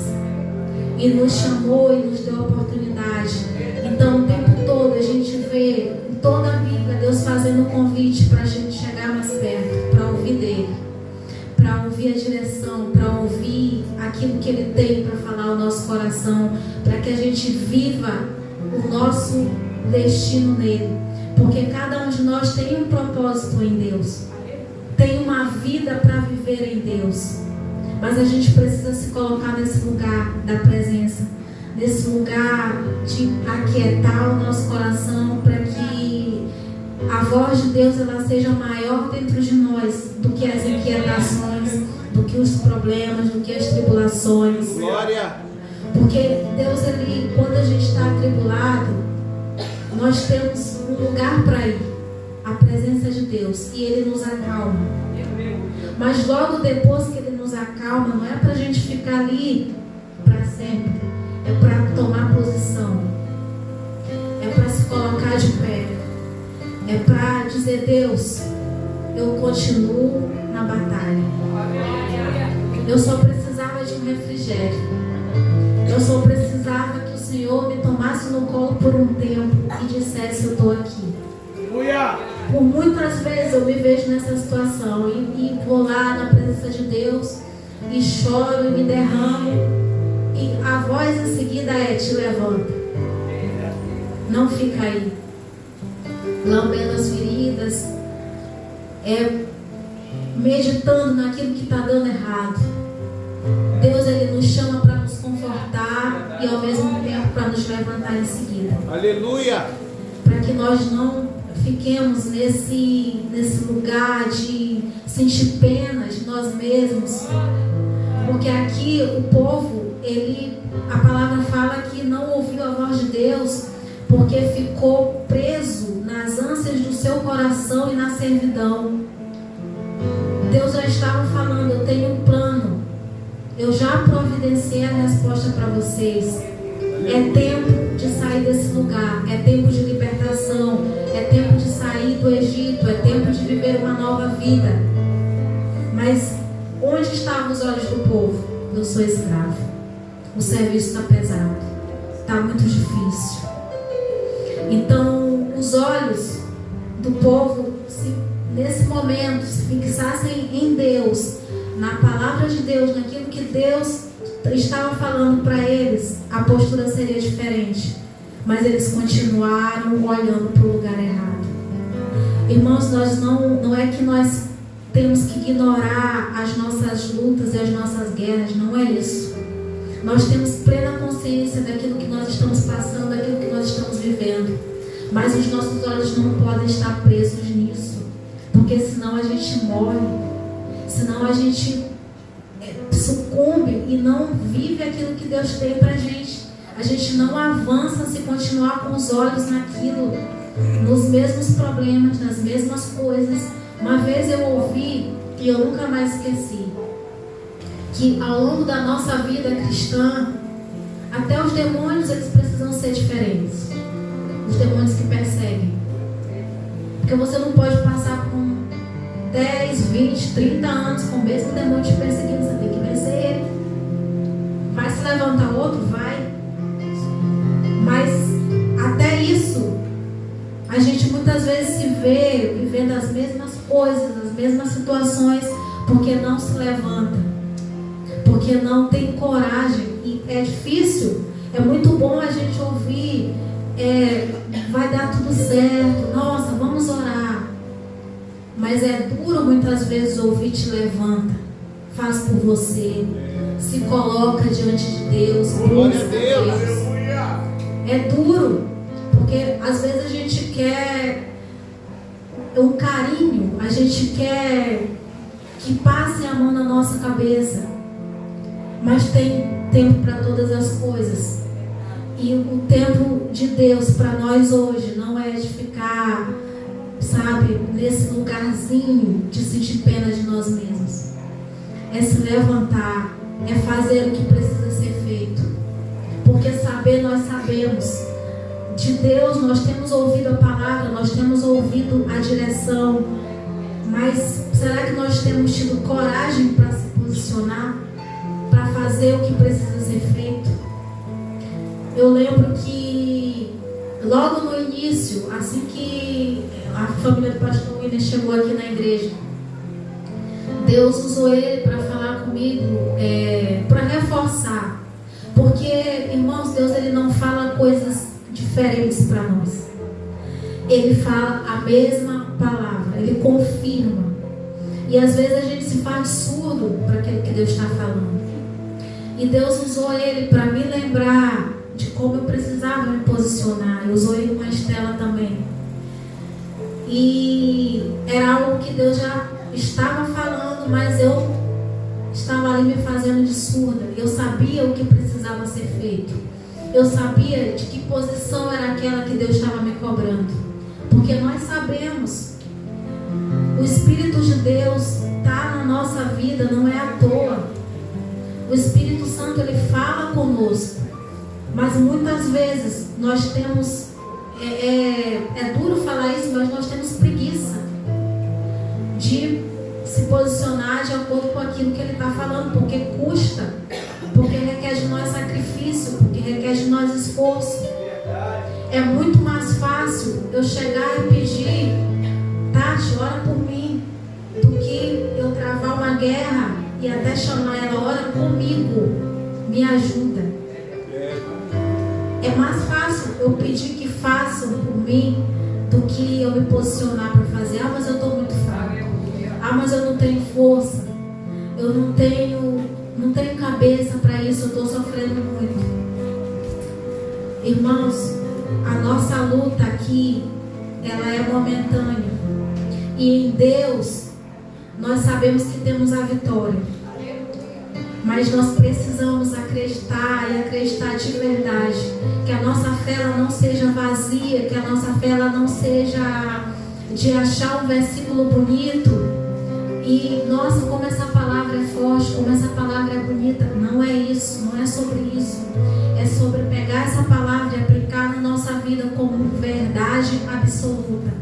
Speaker 4: e nos chamou e nos deu a oportunidade. Então o tempo todo a gente vê em toda a Bíblia Deus fazendo um convite para a gente chegar mais perto, para ouvir dele, para ouvir a direção, para ouvir aquilo que Ele tem para falar ao nosso coração, para que a gente viva o nosso destino nele. Porque cada um de nós tem um propósito em Deus, tem uma vida para viver em Deus. Mas a gente precisa se colocar nesse lugar da presença, nesse lugar de aquietar o nosso coração para que a voz de Deus ela seja maior dentro de nós do que as inquietações, do que os problemas, do que as tribulações.
Speaker 5: Glória.
Speaker 4: Porque Deus, ele, quando a gente está atribulado, nós temos um lugar para ir, a presença de Deus, e Ele nos acalma. Mas logo depois que Ele nos acalma, não é para a gente ficar ali para sempre, é para tomar posição, é para se colocar de pé, é para dizer: Deus, eu continuo na batalha. Eu só precisava de um refrigério, eu só precisava que o Senhor me tomasse no colo por um tempo e dissesse: eu estou aqui. Por muitas vezes eu me vejo nessa situação e vou lá na presença de Deus e choro e me derramo, e a voz em seguida é: te levanta, não fica aí lambendo as feridas, meditando naquilo que está dando errado. Deus, Ele nos chama para nos confortar e ao mesmo tempo para nos levantar em seguida.
Speaker 5: Aleluia!
Speaker 4: Para que nós não fiquemos nesse lugar de sentir pena de nós mesmos. Porque aqui o povo, ele a palavra fala que não ouviu a voz de Deus porque ficou preso nas ânsias do seu coração e na servidão. Deus já estava falando: eu tenho um plano, eu já providenciei a resposta para vocês. É tempo de sair desse lugar, é tempo de libertação, é tempo de sair do Egito, é tempo de viver uma nova vida. Mas onde estavam os olhos do povo? Eu sou escravo, o serviço está pesado, está muito difícil. Então os olhos do povo, nesse momento, se fixassem em Deus, na palavra de Deus, naquilo que Deus estava falando para eles, a postura seria diferente. Mas eles continuaram olhando para o lugar errado. Irmãos, nós não é que nós temos que ignorar as nossas lutas e as nossas guerras, não é isso. Nós temos plena consciência daquilo que nós estamos passando, daquilo que nós estamos vivendo. Mas os nossos olhos não podem estar presos nisso, porque senão a gente morre, senão a gente sucumbe e não vive aquilo que Deus tem pra gente. A gente não avança se continuar com os olhos naquilo, nos mesmos problemas, nas mesmas coisas. Uma vez eu ouvi, e eu nunca mais esqueci, que ao longo da nossa vida cristã, até os demônios eles precisam ser diferentes. Os demônios que perseguem. Porque você não pode passar com 10, 20, 30 anos com o mesmo demônio te perseguindo. Você tem que vencer ele. Vai se levantar outro? Vai. Mas até isso, a gente muitas vezes se vê vivendo as mesmas coisas, as mesmas situações, porque não se levanta, porque não tem coragem. E é difícil. É muito bom a gente ouvir: vai dar tudo certo, nossa, vamos orar. Mas é duro muitas vezes ouvir: te levanta, faz por você, se coloca diante de Deus, busca Deus. É duro, porque às vezes a gente quer um carinho, a gente quer que passe a mão na nossa cabeça, mas tem tempo para todas as coisas. E o tempo de Deus para nós hoje não é de ficar, sabe, nesse lugarzinho de sentir pena de nós mesmos. É se levantar, é fazer o que precisa ser feito. Porque saber, nós sabemos. De Deus nós temos ouvido a palavra, nós temos ouvido a direção. Mas será que nós temos tido coragem para se posicionar? Para fazer o que precisa ser feito? Eu lembro que logo no início, assim que a família do pastor William chegou aqui na igreja, Deus usou ele para falar comigo, para reforçar. Porque, irmãos, Deus ele não fala coisas diferentes para nós. Ele fala a mesma palavra, ele confirma. E às vezes a gente se faz surdo para aquilo que Deus está falando. E Deus usou ele para me lembrar de como eu precisava me posicionar. Eu usou ele com a Estela também. E era algo que Deus já estava falando, mas eu estava ali me fazendo de surda. Eu sabia o que precisava ser feito. Eu sabia de que posição era aquela que Deus estava me cobrando. Porque nós sabemos, o Espírito de Deus está na nossa vida, não é à toa. O Espírito Santo ele fala conosco. Mas muitas vezes nós temos, é duro falar isso, mas nós temos preguiça de se posicionar de acordo com aquilo que ele está falando, porque custa, porque requer de nós sacrifício, porque requer de nós esforço. É muito mais fácil eu chegar e pedir: Tati, ora por mim, do que eu travar uma guerra e até chamar ela: ora comigo, me ajuda. É mais fácil eu pedir que façam por mim do que eu me posicionar para fazer. Mas eu estou muito fraca. Mas eu não tenho força. Eu não tenho cabeça para isso. Eu estou sofrendo muito. Irmãos, a nossa luta aqui, ela é momentânea. E em Deus, nós sabemos que temos a vitória. Mas nós precisamos acreditar e acreditar de verdade. Que a nossa fé ela não seja vazia, que a nossa fé ela não seja de achar um versículo bonito e, nossa, como essa palavra é forte, como essa palavra é bonita. Não é isso, não é sobre isso. É sobre pegar essa palavra e aplicar na nossa vida como verdade absoluta.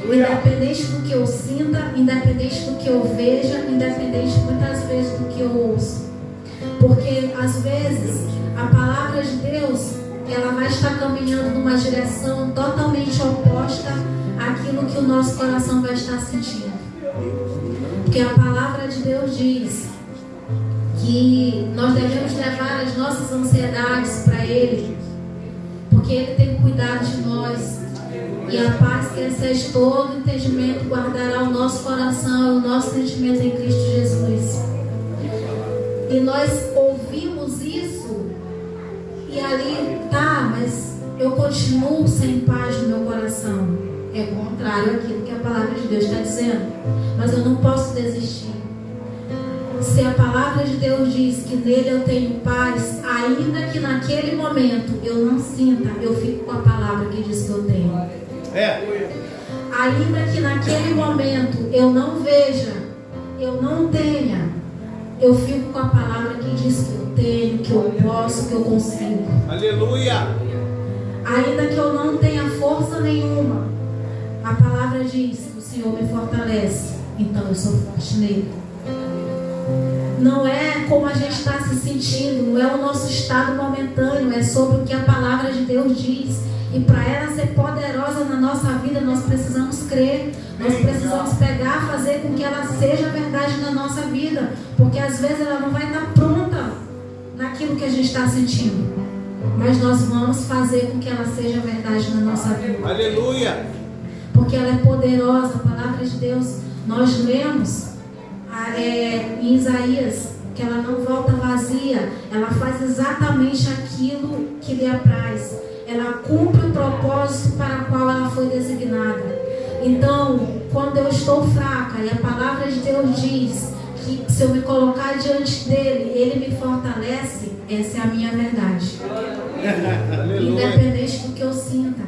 Speaker 4: Independente do que eu sinta, independente do que eu veja, independente muitas vezes do que eu ouço. Porque às vezes a palavra de Deus ela vai estar caminhando numa direção totalmente oposta àquilo que o nosso coração vai estar sentindo. Porque a palavra de Deus diz que nós devemos levar as nossas ansiedades para Ele, porque Ele tem cuidado de nós. E a paz que excede todo entendimento guardará o nosso coração e o nosso sentimento em Cristo Jesus. E nós ouvimos isso e ali, tá, mas eu continuo sem paz no meu coração. É contrário àquilo que a palavra de Deus está dizendo. Mas eu não posso desistir. Se a palavra de Deus diz que nele eu tenho paz, ainda que naquele momento eu não sinta, eu fico com a palavra que diz que eu tenho. Ainda que naquele momento eu não veja, eu não tenha, eu fico com a palavra que diz que eu tenho, que eu posso, que eu consigo.
Speaker 5: Aleluia!
Speaker 4: Ainda que eu não tenha força nenhuma, a palavra diz que o Senhor me fortalece, então eu sou forte nele. Não é como a gente está se sentindo, não é o nosso estado momentâneo, é sobre o que a palavra de Deus diz. E para ela ser poderosa na nossa vida, nós precisamos crer, nós precisamos pegar, fazer com que ela seja verdade na nossa vida, porque às vezes ela não vai estar pronta naquilo que a gente está sentindo, mas nós vamos fazer com que ela seja verdade na nossa vida.
Speaker 5: Aleluia!
Speaker 4: Porque ela é poderosa, a palavra de Deus, nós lemos em Isaías que ela não volta vazia, ela faz exatamente aquilo que lhe apraz. Ela cumpre o propósito para o qual ela foi designada. Então, quando eu estou fraca e a palavra de Deus diz que se eu me colocar diante dele, ele me fortalece, essa é a minha verdade. Independente do que eu sinta.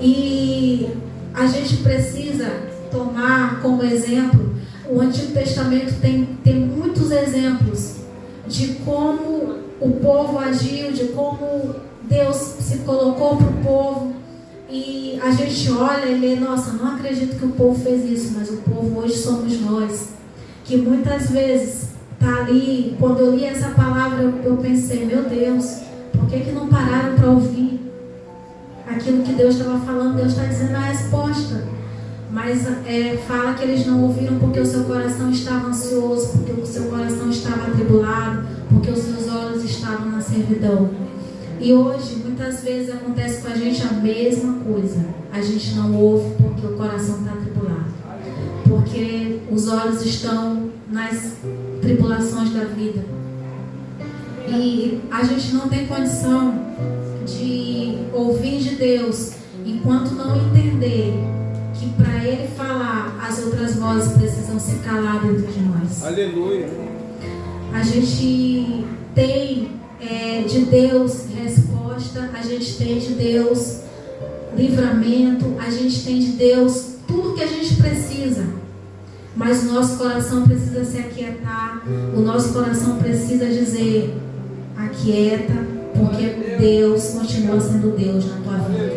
Speaker 4: E a gente precisa tomar como exemplo, o Antigo Testamento tem muitos exemplos de como o povo agiu, de como Deus se colocou para o povo. E a gente olha e lê, nossa, não acredito que o povo fez isso, mas o povo hoje somos nós. Que muitas vezes está ali, quando eu li essa palavra, eu pensei, meu Deus, por que não pararam para ouvir aquilo que Deus estava falando? Deus está dizendo a resposta. Mas fala que eles não ouviram porque o seu coração estava ansioso, porque o seu coração estava atribulado, porque os seus olhos estavam na servidão. E hoje, muitas vezes, acontece com a gente a mesma coisa. A gente não ouve porque o coração está atribulado. Porque os olhos estão nas tribulações da vida. E a gente não tem condição de ouvir de Deus enquanto não entender que para Ele falar, as outras vozes precisam se calar dentro de nós.
Speaker 5: Aleluia!
Speaker 4: A gente tem de Deus resposta, a gente tem de Deus livramento, a gente tem de Deus tudo que a gente precisa. Mas o nosso coração precisa se aquietar, o nosso coração precisa dizer, aquieta, porque Deus continua sendo Deus na tua vida.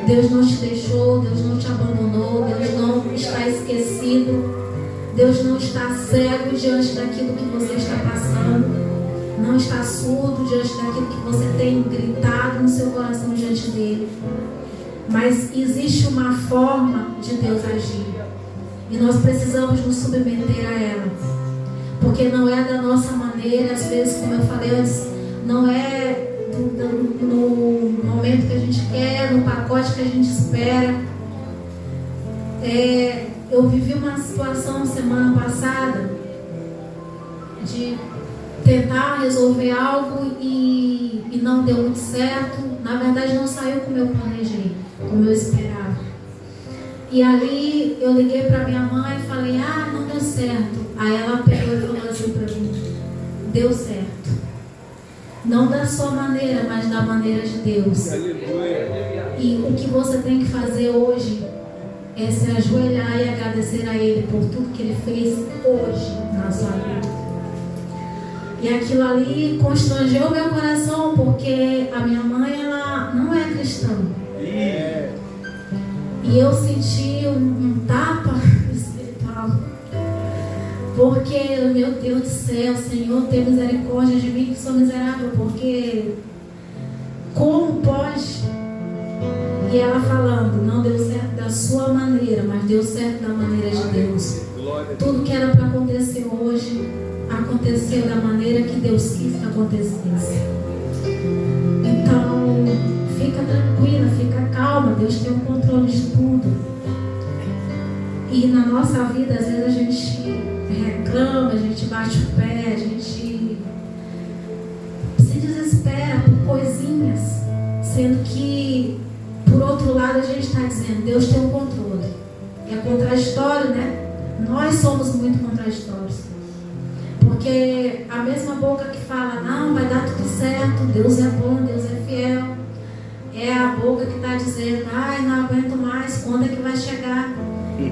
Speaker 4: Deus não te deixou, Deus não te abandonou, Deus não está esquecido, Deus não está cego diante daquilo que você está passando, não está surdo diante daquilo que você tem gritado no seu coração diante dele. Mas existe uma forma de Deus agir e nós precisamos nos submeter a ela, porque não é da nossa maneira, às vezes, como eu falei antes, não é no momento que a gente quer, no pacote que a gente espera. Eu vivi uma situação semana passada de tentar resolver algo e não deu muito certo. Na verdade, não saiu como eu planejei, como eu esperava. E ali eu liguei para minha mãe e falei, não deu certo. Aí ela pegou e falou assim para mim, deu certo. Não da sua maneira, mas da maneira de Deus. E o que você tem que fazer hoje é se ajoelhar e agradecer a Ele por tudo que Ele fez hoje na sua vida. E aquilo ali constrangeu meu coração, porque a minha mãe, ela não é cristã. E eu senti um tapa espiritual. Porque, meu Deus do céu, Senhor, tem misericórdia de mim que sou miserável. Porque, como pode? E ela falando, não deu certo da sua maneira, mas deu certo da maneira de Deus. Tudo que era para acontecer hoje, aconteceu da maneira que Deus quis que acontecesse. Então, fica tranquila, fica calma, Deus tem o controle de tudo. E na nossa vida, às vezes a gente reclama, a gente bate o pé, a gente se desespera por coisinhas, sendo que, por outro lado, a gente está dizendo, Deus tem o controle. É contraditório, né? Nós somos muito contraditórios. Porque a mesma boca que fala, não, vai dar tudo certo, Deus é bom, Deus é fiel, é a boca que está dizendo, ai, não aguento mais, quando é que vai chegar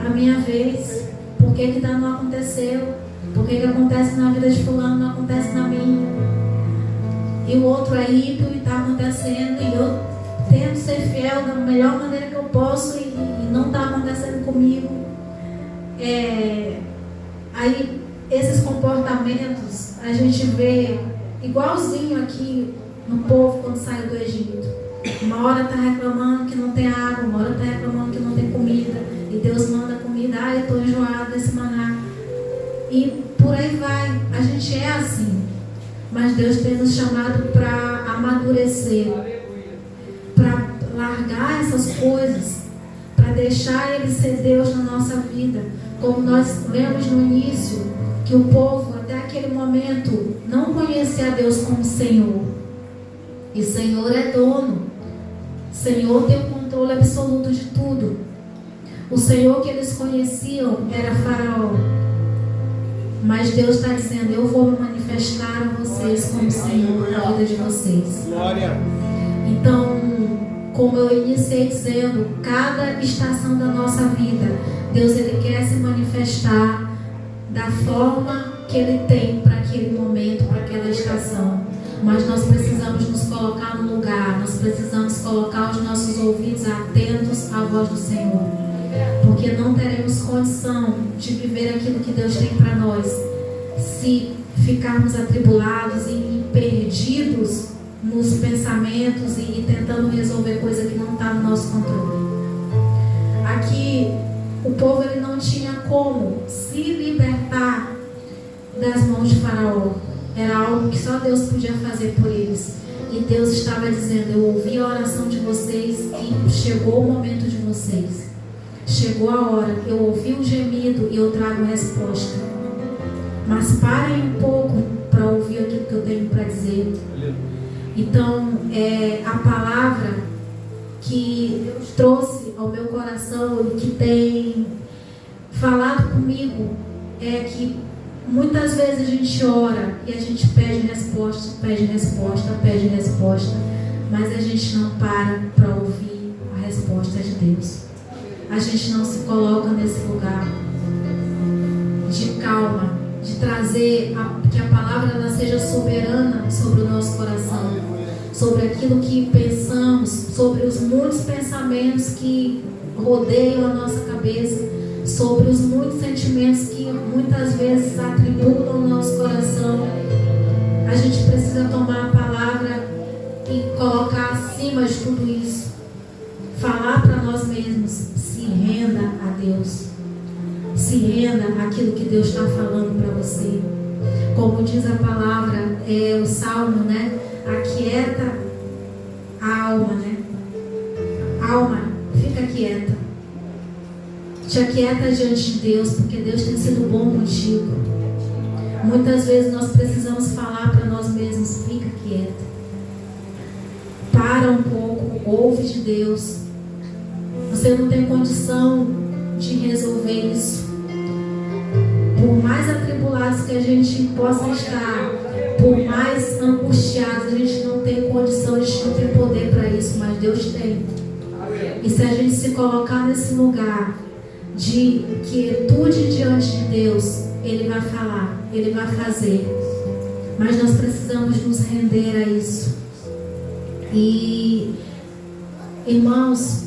Speaker 4: a minha vez? Por que não aconteceu? Por que acontece na vida de fulano, não acontece na minha? E o outro é ímpio e está acontecendo, e eu tento ser fiel da melhor maneira que eu posso e não está acontecendo comigo. Aí esses comportamentos a gente vê igualzinho aqui no povo quando saiu do Egito. Uma hora está reclamando que não tem água, uma hora está reclamando que não tem comida, e Deus manda comida, eu estou enjoado desse maná, e por aí vai. A gente é assim, mas Deus tem nos chamado para amadurecer, para largar essas coisas, para deixar Ele ser Deus na nossa vida. Como nós lemos no início, que o povo até aquele momento não conhecia a Deus como Senhor. E Senhor é dono. Senhor tem o controle absoluto de tudo. O Senhor que eles conheciam era Faraó. Mas Deus está dizendo, eu vou me manifestar a vocês como Senhor na vida de vocês.
Speaker 5: Glória.
Speaker 4: Então, como eu iniciei dizendo, cada estação da nossa vida, Deus ele quer se manifestar da forma que Ele tem para aquele momento, para aquela estação. Mas nós precisamos nos colocar no lugar, nós precisamos colocar os nossos ouvidos atentos à voz do Senhor. Porque não teremos condição de viver aquilo que Deus tem para nós se ficarmos atribulados e perdidos nos pensamentos e tentando resolver coisa que não está no nosso controle. Aqui, o povo ele não tinha como se libertar das mãos de Faraó. Era algo que só Deus podia fazer por eles. E Deus estava dizendo, eu ouvi a oração de vocês e chegou o momento de vocês. Chegou a hora, eu ouvi o gemido e eu trago resposta. Mas parem um pouco para ouvir aquilo que eu tenho para dizer. Então, a palavra que Deus trouxe ao meu coração e que tem falado comigo é que muitas vezes a gente ora e a gente pede resposta, mas a gente não para ouvir a resposta de Deus. A gente não se coloca nesse lugar de calma, de trazer que a palavra ela seja soberana sobre o nosso coração, sobre aquilo que pensamos, sobre os muitos pensamentos que rodeiam a nossa cabeça, sobre os muitos sentimentos que muitas vezes atribulam o nosso coração. A gente precisa tomar a palavra e colocar acima de tudo isso, falar para nós mesmos, se renda a Deus, se renda àquilo que Deus está falando para você. Como diz a palavra, o Salmo, né? Aquieta a alma, né? Alma, fica quieta. Te aquieta diante de Deus, porque Deus tem sido bom contigo. Muitas vezes nós precisamos falar para nós mesmos, fica quieta. Para um pouco, ouve de Deus. Você não tem condição de resolver isso. Por mais atribulados que a gente possa estar, por mais angustiados, a gente não tem condição, a gente não tem poder para isso, mas Deus tem. E se a gente se colocar nesse lugar de quietude diante de Deus, Ele vai falar, Ele vai fazer. Mas nós precisamos nos render a isso. E, irmãos,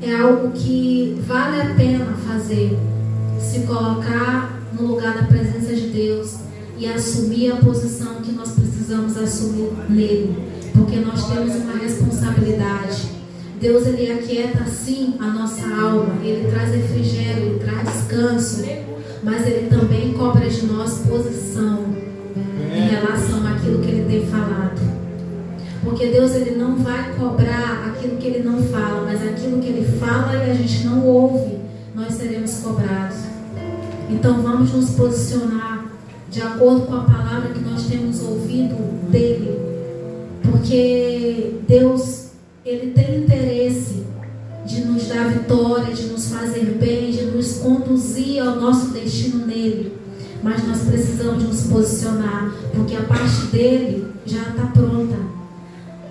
Speaker 4: é algo que vale a pena fazer. Se colocar no lugar da presença de Deus e assumir a posição que nós precisamos assumir nele. Porque nós temos uma responsabilidade. Deus, Ele aquieta sim a nossa alma. Ele traz refrigério, Ele traz descanso. Mas Ele também cobra de nós posição em relação àquilo que Ele tem falado. Porque Deus, Ele não vai cobrar aquilo que Ele não fala, mas aquilo que Ele fala e a gente não ouve, nós seremos cobrados. Então vamos nos posicionar de acordo com a palavra que nós temos ouvido dEle. Porque Deus, Ele tem interesse de nos dar vitória, de nos fazer bem, de nos conduzir ao nosso destino nele. Mas nós precisamos nos posicionar, porque a parte dele já está pronta.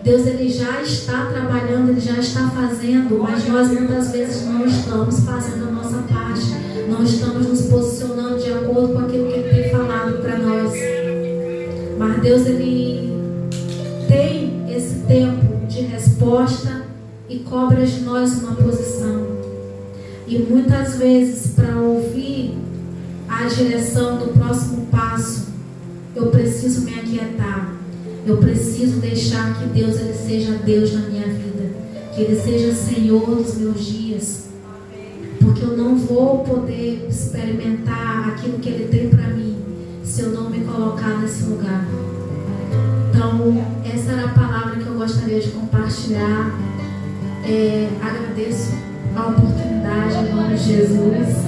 Speaker 4: Deus, Ele já está trabalhando, Ele já está fazendo, mas nós muitas vezes não estamos fazendo a nossa parte, não estamos nos posicionando de acordo com aquilo que Ele tem falado para nós. Mas Deus, Ele tem esse tempo de resposta e cobra de nós uma posição. E muitas vezes, para ouvir a direção do próximo passo, eu preciso me aquietar. Eu preciso deixar que Deus, Ele seja Deus na minha vida, que Ele seja Senhor dos meus dias, porque eu não vou poder experimentar aquilo que Ele tem para mim se eu não me colocar nesse lugar. Então, essa era a palavra que eu gostaria de compartilhar. Agradeço a oportunidade em nome de Jesus.